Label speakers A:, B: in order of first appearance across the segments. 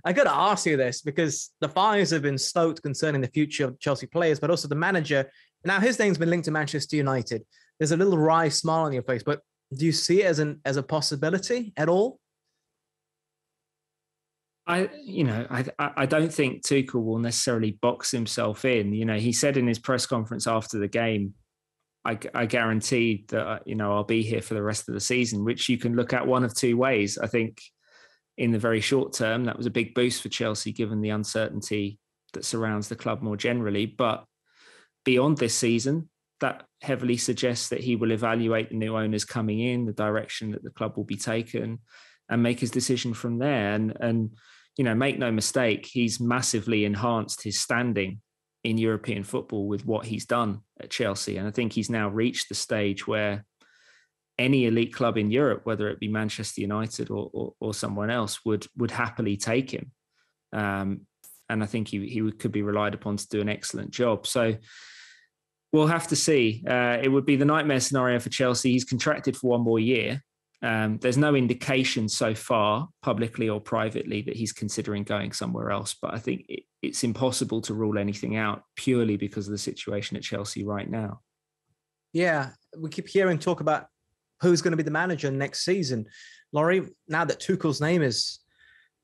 A: I got to ask you this because the fires have been stoked concerning the future of Chelsea players, but also the manager. Now his name's been linked to Manchester United. There's a little wry smile on your face, but do you see it as a possibility at all?
B: I don't think Tuchel will necessarily box himself in. He said in his press conference after the game, I guaranteed that, I'll be here for the rest of the season, which you can look at one of two ways. I think in the very short term, that was a big boost for Chelsea, given the uncertainty that surrounds the club more generally. But beyond this season, that heavily suggests that he will evaluate the new owners coming in, the direction that the club will be taken, and make his decision from there. And make no mistake, he's massively enhanced his standing in European football with what he's done at Chelsea. And I think he's now reached the stage where any elite club in Europe, whether it be Manchester United or someone else, would happily take him. And I think he could be relied upon to do an excellent job. So we'll have to see. It would be the nightmare scenario for Chelsea. He's contracted for one more year. There's no indication so far, publicly or privately, that he's considering going somewhere else. But I think it's impossible to rule anything out purely because of the situation at Chelsea right now.
A: Yeah, we keep hearing talk about who's going to be the manager next season. Laurie, now that Tuchel's name is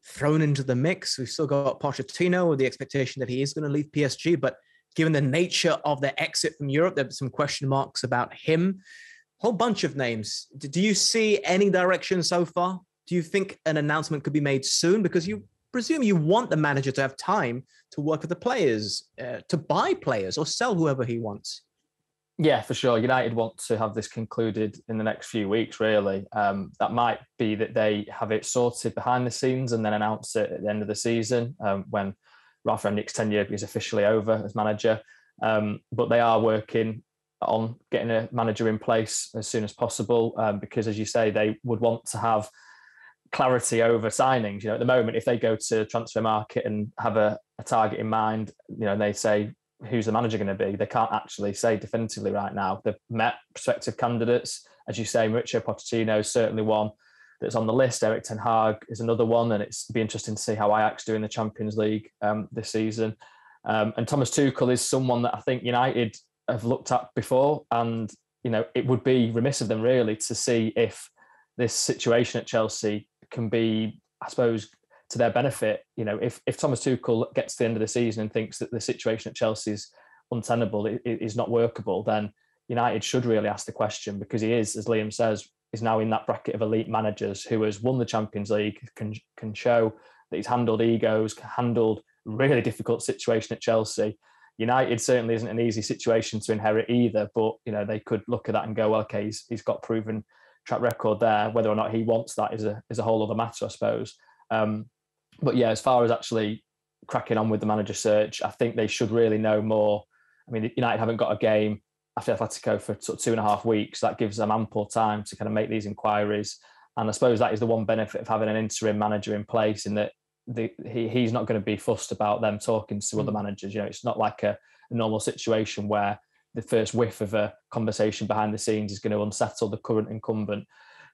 A: thrown into the mix, we've still got Pochettino with the expectation that he is going to leave PSG. But given the nature of their exit from Europe, there's some question marks about him. Whole bunch of names. Do you see any direction so far? Do you think an announcement could be made soon? Because you presume you want the manager to have time to work with the players, to buy players or sell whoever he wants.
C: Yeah, for sure. United want to have this concluded in the next few weeks, really. That might be that they have it sorted behind the scenes and then announce it at the end of the season when Ralph Rangnick's tenure is officially over as manager. But they are working on getting a manager in place as soon as possible because, as you say, they would want to have clarity over signings. At the moment, if they go to transfer market and have a target in mind, and they say, who's the manager going to be? They can't actually say definitively right now. They've met prospective candidates. As you say, Mauricio Pochettino is certainly one that's on the list. Eric Ten Hag is another one, and it's be interesting to see how Ajax do in the Champions League this season. And Thomas Tuchel is someone that I think United have looked at before, and it would be remiss of them really to see if this situation at Chelsea can be, I suppose, to their benefit. If Thomas Tuchel gets to the end of the season and thinks that the situation at Chelsea is untenable, it is not workable, then United should really ask the question, because he is, as Liam says, is now in that bracket of elite managers who has won the Champions League, can show that he's handled egos, handled really difficult situation at Chelsea. United certainly isn't an easy situation to inherit either, but they could look at that and go, well, okay, he's got proven track record there. Whether or not he wants that is a whole other matter, I suppose. But yeah, as far as actually cracking on with the manager search, I think they should really know more. I mean, United haven't got a game after Atletico for sort of 2.5 weeks. That gives them ample time to kind of make these inquiries. And I suppose that is the one benefit of having an interim manager in place, in that he's not going to be fussed about them talking to other managers. It's not like a normal situation where the first whiff of a conversation behind the scenes is going to unsettle the current incumbent.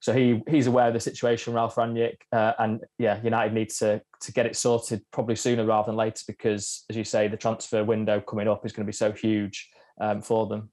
C: So he's aware of the situation, Ralph Rangnick, and yeah, United need to get it sorted probably sooner rather than later, because, as you say, the transfer window coming up is going to be so huge for them.